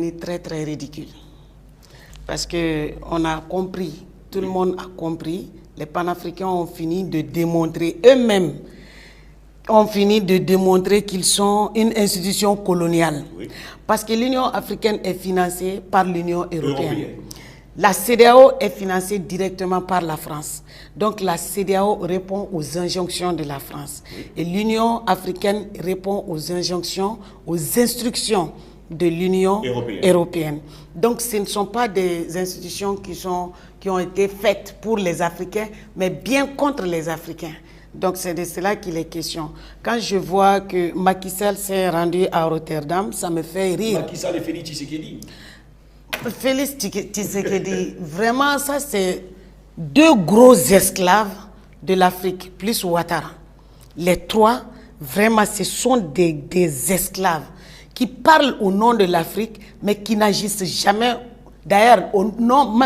C'est très très ridicule. Parce qu'on a compris, tout le monde a compris, les panafricains ont fini de démontrer eux-mêmes, ont fini de démontrer qu'ils sont une institution coloniale. Oui. Parce que l'Union africaine est financée par l'Union européenne. La CEDEAO est financée directement par la France. Donc la CEDEAO répond aux injonctions de la France. Oui. Et l'Union africaine répond aux injonctions, aux instructions de l'Union européenne. Donc ce ne sont pas des institutions qui ont été faites pour les Africains, mais bien contre les Africains. Donc c'est de cela qu'il est question. Quand je vois que Macky Sall s'est rendu à Rotterdam, ça me fait rire. Macky Sall et Félix Tshisekedi. Félix Tshisekedi, vraiment ça c'est deux gros esclaves de l'Afrique, plus Ouattara. Les trois, vraiment ce sont des esclaves qui parlent au nom de l'Afrique, mais qui n'agissent jamais, d'ailleurs,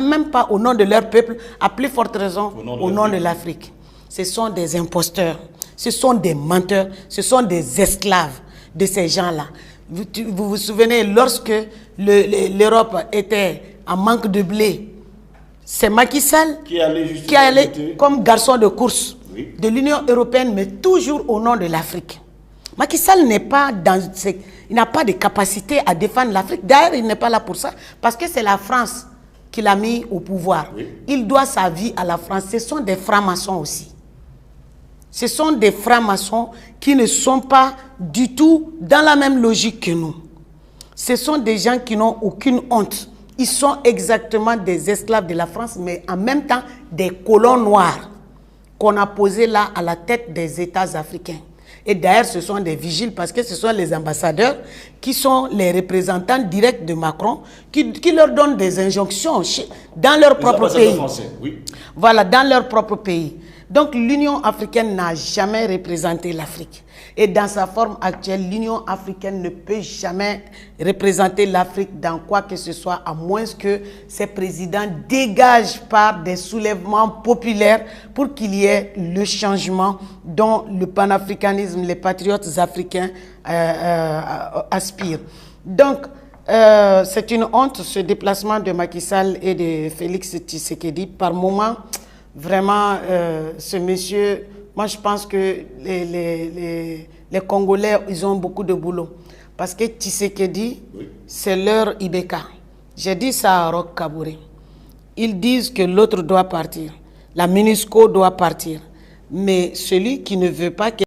même pas au nom de leur peuple, à plus forte raison au nom de l'Afrique. Ce sont des imposteurs, ce sont des menteurs, ce sont des esclaves de ces gens-là. Vous vous souvenez, lorsque l'Europe était en manque de blé, c'est Macky Sall qui allait comme garçon de course de l'Union européenne, mais toujours au nom de l'Afrique. Macky Sall n'est pas il n'a pas de capacité à défendre l'Afrique. D'ailleurs, il n'est pas là pour ça, parce que c'est la France qui l'a mis au pouvoir. Oui. Il doit sa vie à la France. Ce sont des francs-maçons aussi. Ce sont des francs-maçons qui ne sont pas du tout dans la même logique que nous. Ce sont des gens qui n'ont aucune honte. Ils sont exactement des esclaves de la France, mais en même temps des colons noirs qu'on a posés là à la tête des États africains. Et d'ailleurs, ce sont des vigiles parce que ce sont les ambassadeurs qui sont les représentants directs de Macron qui leur donnent des injonctions dans leur propre pays. Français, oui. Voilà, dans leur propre pays. Donc l'Union africaine n'a jamais représenté l'Afrique. Et dans sa forme actuelle, l'Union africaine ne peut jamais représenter l'Afrique dans quoi que ce soit, à moins que ses présidents dégagent par des soulèvements populaires pour qu'il y ait le changement dont le panafricanisme, les patriotes africains aspirent. Donc, c'est une honte ce déplacement de Macky Sall et de Félix Tshisekedi. Par moment, vraiment, ce monsieur... Moi, je pense que les Congolais, ils ont beaucoup de boulot. Parce que Tshisekedi, c'est leur Ibeka. J'ai dit ça à Roch Kaboré. Ils disent que l'autre doit partir. La MINUSCO doit partir. Mais celui qui ne veut pas que